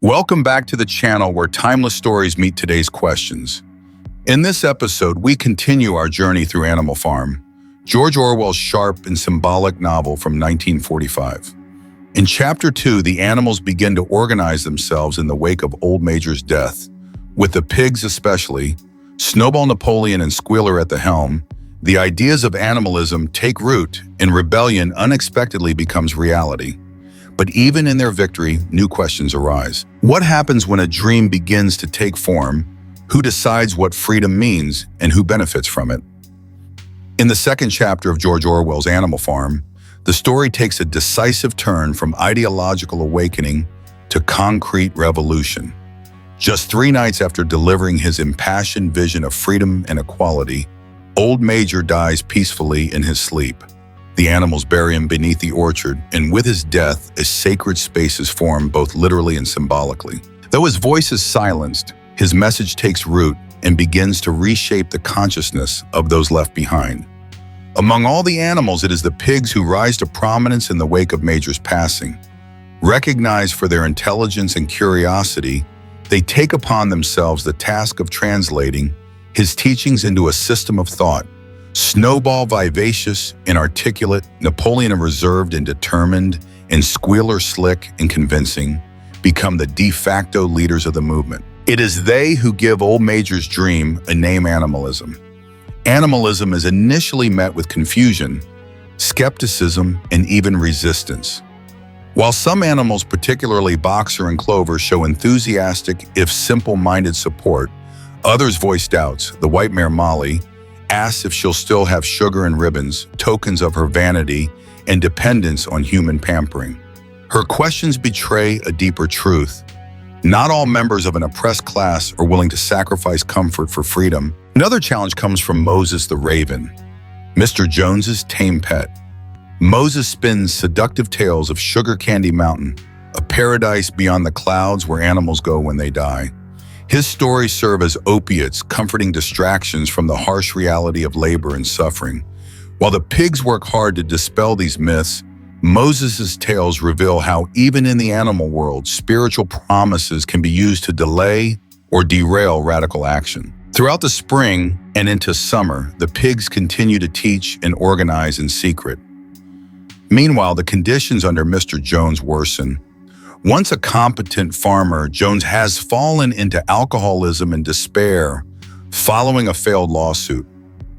Welcome back to the channel where timeless stories meet today's questions. In this episode, we continue our journey through Animal Farm, George Orwell's sharp and symbolic novel from 1945. In Chapter 2, the animals begin to organize themselves in the wake of Old Major's death. With the pigs especially, Snowball, Napoleon, and Squealer at the helm, the ideas of animalism take root and rebellion unexpectedly becomes reality. But even in their victory, new questions arise. What happens when a dream begins to take form? Who decides what freedom means and who benefits from it? In the second chapter of George Orwell's Animal Farm, the story takes a decisive turn from ideological awakening to concrete revolution. Just 3 nights after delivering his impassioned vision of freedom and equality, Old Major dies peacefully in his sleep. The animals bury him beneath the orchard, and with his death, a sacred space is formed both literally and symbolically. Though his voice is silenced, his message takes root and begins to reshape the consciousness of those left behind. Among all the animals, it is the pigs who rise to prominence in the wake of Major's passing. Recognized for their intelligence and curiosity, they take upon themselves the task of translating his teachings into a system of thought. Snowball vivacious and articulate, Napoleon reserved and determined, and Squealer slick and convincing, become the de facto leaders of the movement. It is they who give Old Major's dream a name: animalism. Animalism is initially met with confusion, skepticism, and even resistance. While some animals, particularly Boxer and Clover, show enthusiastic, if simple-minded support, others voice doubts. The white mare Molly asks if she'll still have sugar and ribbons, tokens of her vanity and dependence on human pampering. Her questions betray a deeper truth. Not all members of an oppressed class are willing to sacrifice comfort for freedom. Another challenge comes from Moses the Raven, Mr. Jones's tame pet. Moses spins seductive tales of Sugar Candy Mountain, a paradise beyond the clouds where animals go when they die. His stories serve as opiates, comforting distractions from the harsh reality of labor and suffering. While the pigs work hard to dispel these myths, Moses' tales reveal how even in the animal world, spiritual promises can be used to delay or derail radical action. Throughout the spring and into summer, the pigs continue to teach and organize in secret. Meanwhile, the conditions under Mr. Jones worsen. Once a competent farmer, Jones has fallen into alcoholism and despair following a failed lawsuit.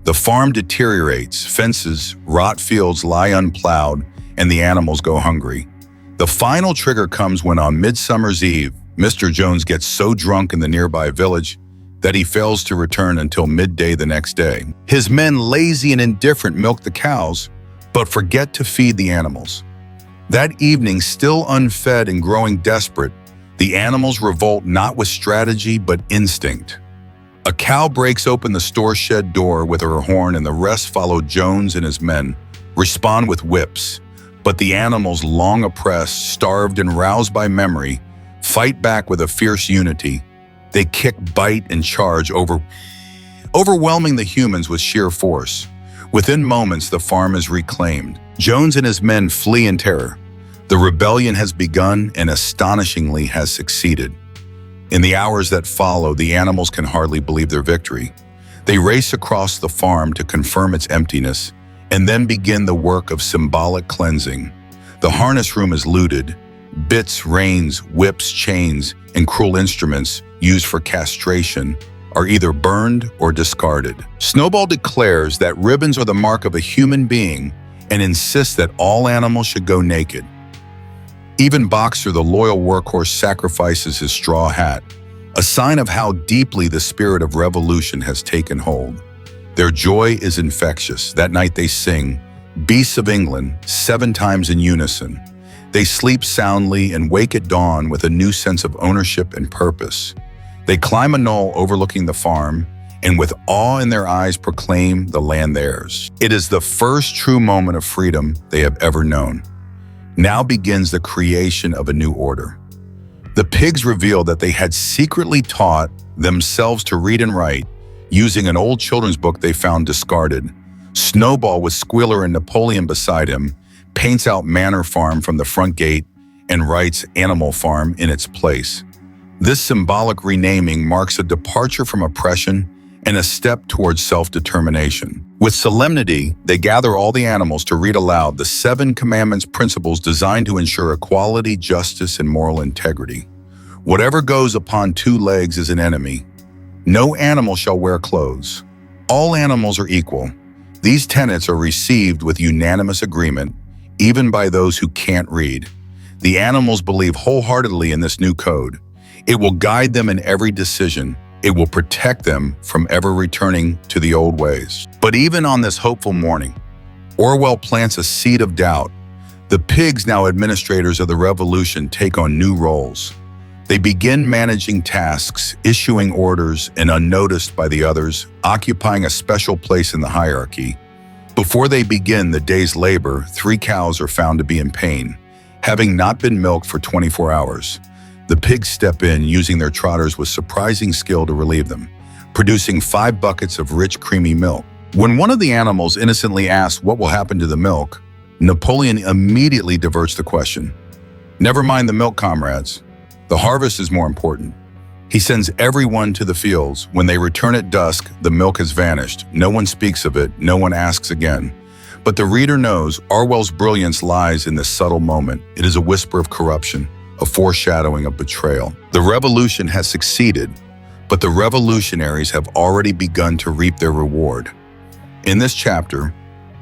The farm deteriorates, fences rot, fields lie unplowed, and the animals go hungry. The final trigger comes when on Midsummer's Eve, Mr. Jones gets so drunk in the nearby village that he fails to return until midday the next day. His men, lazy and indifferent, milk the cows, but forget to feed the animals. That evening, still unfed and growing desperate, the animals revolt not with strategy but instinct. A cow breaks open the store shed door with her horn, and the rest follow Jones and his men, respond with whips. But the animals, long oppressed, starved, and roused by memory, fight back with a fierce unity. They kick, bite, and charge, overwhelming the humans with sheer force. Within moments, the farm is reclaimed. Jones and his men flee in terror. The rebellion has begun and astonishingly has succeeded. In the hours that follow, the animals can hardly believe their victory. They race across the farm to confirm its emptiness and then begin the work of symbolic cleansing. The harness room is looted. Bits, reins, whips, chains, and cruel instruments used for castration are either burned or discarded. Snowball declares that ribbons are the mark of a human being and insists that all animals should go naked. Even Boxer, the loyal workhorse, sacrifices his straw hat, a sign of how deeply the spirit of revolution has taken hold. Their joy is infectious. That night they sing, "Beasts of England," 7 times in unison. They sleep soundly and wake at dawn with a new sense of ownership and purpose. They climb a knoll overlooking the farm, and with awe in their eyes proclaim the land theirs. It is the first true moment of freedom they have ever known. Now begins the creation of a new order. The pigs reveal that they had secretly taught themselves to read and write using an old children's book they found discarded. Snowball, with Squealer and Napoleon beside him, paints out Manor Farm from the front gate and writes Animal Farm in its place. This symbolic renaming marks a departure from oppression and a step towards self-determination. With solemnity, they gather all the animals to read aloud the 7 commandments principles designed to ensure equality, justice, and moral integrity. Whatever goes upon 2 legs is an enemy. No animal shall wear clothes. All animals are equal. These tenets are received with unanimous agreement, even by those who can't read. The animals believe wholeheartedly in this new code. It will guide them in every decision. It will protect them from ever returning to the old ways. But even on this hopeful morning, Orwell plants a seed of doubt. The pigs, now administrators of the revolution, take on new roles. They begin managing tasks, issuing orders, and unnoticed by the others, occupying a special place in the hierarchy. Before they begin the day's labor, 3 cows are found to be in pain, having not been milked for 24 hours. The pigs step in, using their trotters with surprising skill to relieve them, producing 5 buckets of rich, creamy milk. When one of the animals innocently asks what will happen to the milk, Napoleon immediately diverts the question. Never mind the milk, comrades. The harvest is more important. He sends everyone to the fields. When they return at dusk, the milk has vanished. No one speaks of it. No one asks again. But the reader knows Orwell's brilliance lies in this subtle moment. It is a whisper of corruption, a foreshadowing of betrayal. The revolution has succeeded, but the revolutionaries have already begun to reap their reward. In this chapter,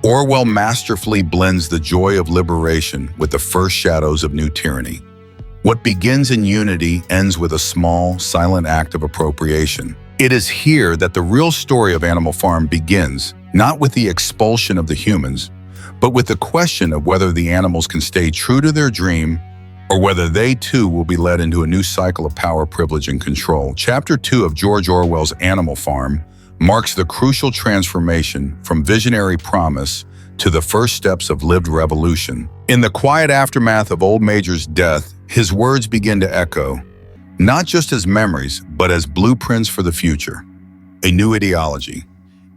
Orwell masterfully blends the joy of liberation with the first shadows of new tyranny. What begins in unity ends with a small, silent act of appropriation. It is here that the real story of Animal Farm begins, not with the expulsion of the humans, but with the question of whether the animals can stay true to their dream or whether they too will be led into a new cycle of power, privilege, and control. Chapter 2 of George Orwell's Animal Farm marks the crucial transformation from visionary promise to the first steps of lived revolution. In the quiet aftermath of Old Major's death, his words begin to echo, not just as memories, but as blueprints for the future. A new ideology.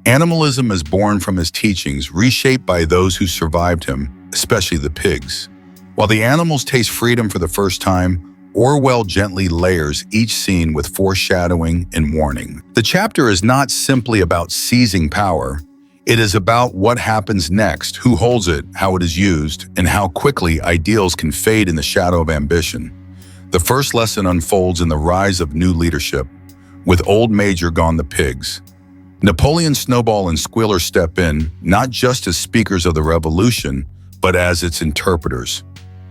Animalism is born from his teachings, reshaped by those who survived him, especially the pigs. While the animals taste freedom for the first time, Orwell gently layers each scene with foreshadowing and warning. The chapter is not simply about seizing power. It is about what happens next, who holds it, how it is used, and how quickly ideals can fade in the shadow of ambition. The first lesson unfolds in the rise of new leadership. With Old Major gone, the pigs. Napoleon, Snowball, and Squealer step in, not just as speakers of the revolution, but as its interpreters.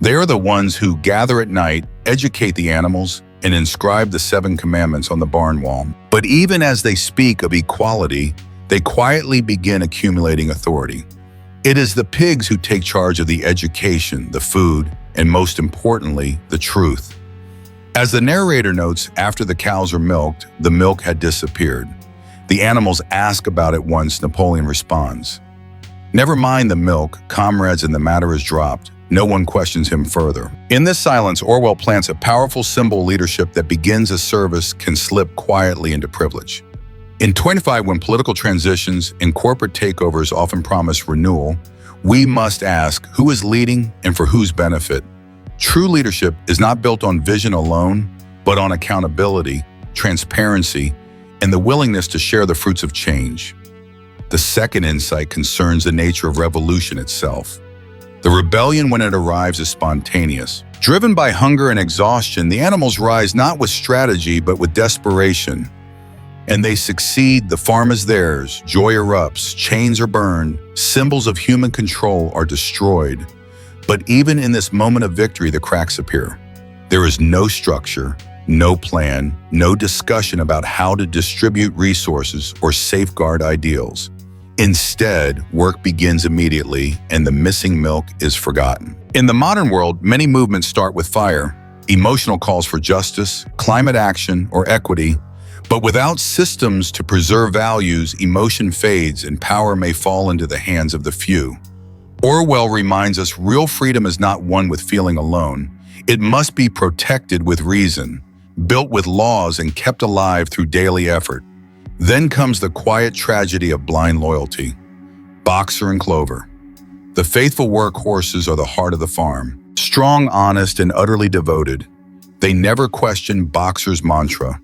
They are the ones who gather at night, educate the animals, and inscribe the 7 commandments on the barn wall. But even as they speak of equality, they quietly begin accumulating authority. It is the pigs who take charge of the education, the food, and most importantly, the truth. As the narrator notes, after the cows are milked, the milk had disappeared. The animals ask about it once Napoleon responds. Never mind the milk, comrades, and the matter is dropped. No one questions him further. In this silence, Orwell plants a powerful symbol leadership that begins as service can slip quietly into privilege. In 25, when political transitions and corporate takeovers often promise renewal, we must ask who is leading and for whose benefit. True leadership is not built on vision alone, but on accountability, transparency, and the willingness to share the fruits of change. The second insight concerns the nature of revolution itself. The rebellion, when it arrives, is spontaneous. Driven by hunger and exhaustion, the animals rise not with strategy, but with desperation. And they succeed. The farm is theirs. Joy erupts. Chains are burned. Symbols of human control are destroyed. But even in this moment of victory, the cracks appear. There is no structure, no plan, no discussion about how to distribute resources or safeguard ideals. Instead, work begins immediately, and the missing milk is forgotten. In the modern world, many movements start with fire, emotional calls for justice, climate action, or equity. But without systems to preserve values, emotion fades and power may fall into the hands of the few. Orwell reminds us real freedom is not won with feeling alone. It must be protected with reason, built with laws, and kept alive through daily effort. Then comes the quiet tragedy of blind loyalty. Boxer and Clover. The faithful workhorses are the heart of the farm. Strong, honest, and utterly devoted. They never question Boxer's mantra.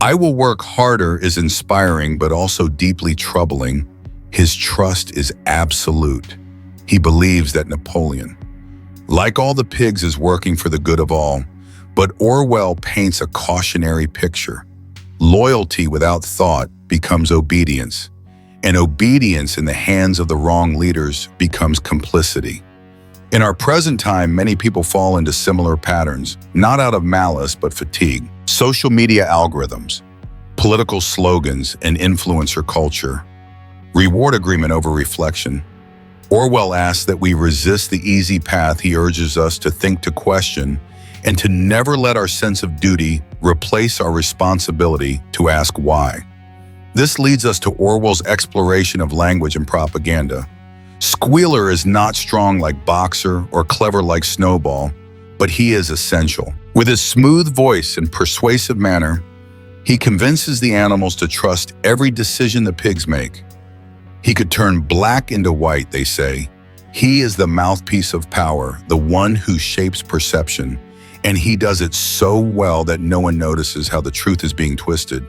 "I will work harder" is inspiring but also deeply troubling. His trust is absolute. He believes that Napoleon, like all the pigs, is working for the good of all. But Orwell paints a cautionary picture. Loyalty without thought becomes obedience, and obedience in the hands of the wrong leaders becomes complicity. In our present time, many people fall into similar patterns, not out of malice but fatigue. Social media algorithms, political slogans, and influencer culture. Reward agreement over reflection. Orwell asks that we resist the easy path. He urges us to think, to question, and to never let our sense of duty replace our responsibility to ask why. This leads us to Orwell's exploration of language and propaganda. Squealer is not strong like Boxer or clever like Snowball, but he is essential. With his smooth voice and persuasive manner, he convinces the animals to trust every decision the pigs make. He could turn black into white, they say. He is the mouthpiece of power, the one who shapes perception, and he does it so well that no one notices how the truth is being twisted.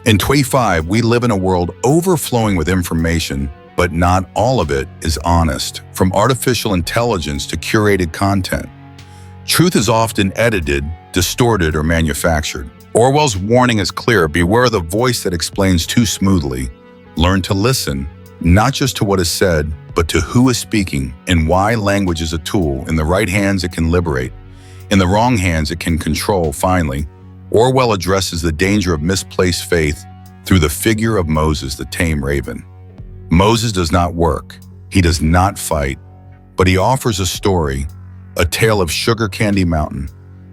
In 25, we live in a world overflowing with information, but not all of it is honest, from artificial intelligence to curated content. Truth is often edited, distorted, or manufactured. Orwell's warning is clear: beware the voice that explains too smoothly. Learn to listen, not just to what is said, but to who is speaking and why. Language is a tool. In the right hands, it can liberate. In the wrong hands, it can control. Finally, Orwell addresses the danger of misplaced faith through the figure of Moses, the tame raven. Moses does not work. He does not fight, but he offers a story, a tale of Sugar Candy Mountain,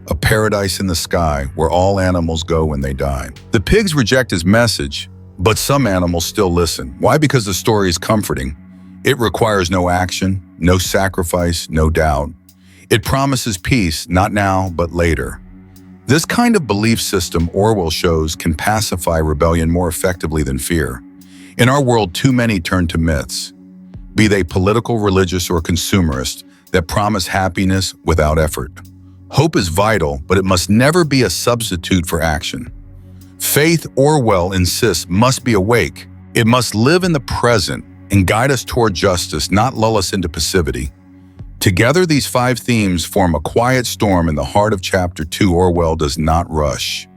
a paradise in the sky where all animals go when they die. The pigs reject his message, but some animals still listen. Why? Because the story is comforting. It requires no action, no sacrifice, no doubt. It promises peace, not now, but later. This kind of belief system, Orwell shows, can pacify rebellion more effectively than fear. In our world, too many turn to myths, be they political, religious, or consumerist, that promise happiness without effort. Hope is vital, but it must never be a substitute for action. Faith, Orwell insists, must be awake. It must live in the present and guide us toward justice, not lull us into passivity. Together, these 5 themes form a quiet storm in the heart of Chapter 2. Orwell does not rush.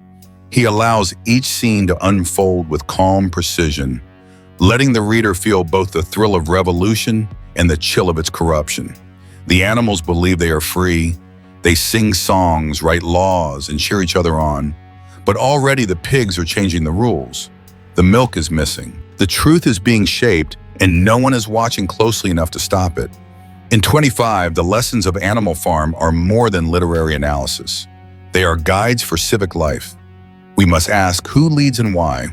He allows each scene to unfold with calm precision, letting the reader feel both the thrill of revolution and the chill of its corruption. The animals believe they are free. They sing songs, write laws, and cheer each other on. But already the pigs are changing the rules. The milk is missing. The truth is being shaped, and no one is watching closely enough to stop it. In 25, the lessons of Animal Farm are more than literary analysis. They are guides for civic life. We must ask who leads and why.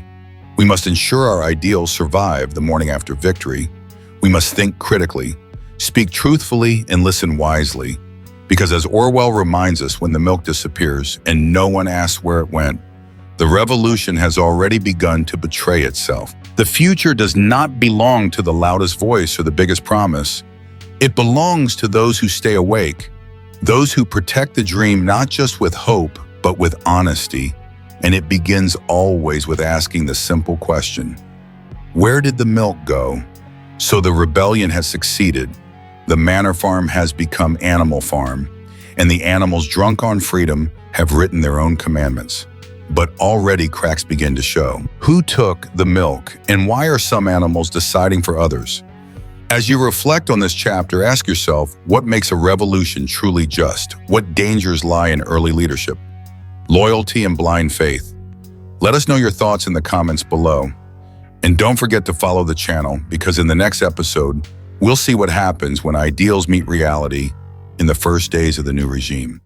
We must ensure our ideals survive the morning after victory. We must think critically, speak truthfully, and listen wisely. Because as Orwell reminds us, when the milk disappears and no one asks where it went, the revolution has already begun to betray itself. The future does not belong to the loudest voice or the biggest promise. It belongs to those who stay awake, those who protect the dream not just with hope, but with honesty. And it begins always with asking the simple question: where did the milk go? So the rebellion has succeeded. The Manor Farm has become Animal Farm, and the animals, drunk on freedom, have written their own commandments. But already cracks begin to show. Who took the milk, and why are some animals deciding for others? As you reflect on this chapter, ask yourself, what makes a revolution truly just? What dangers lie in early leadership, loyalty, and blind faith? Let us know your thoughts in the comments below. And don't forget to follow the channel, because in the next episode, we'll see what happens when ideals meet reality in the first days of the new regime.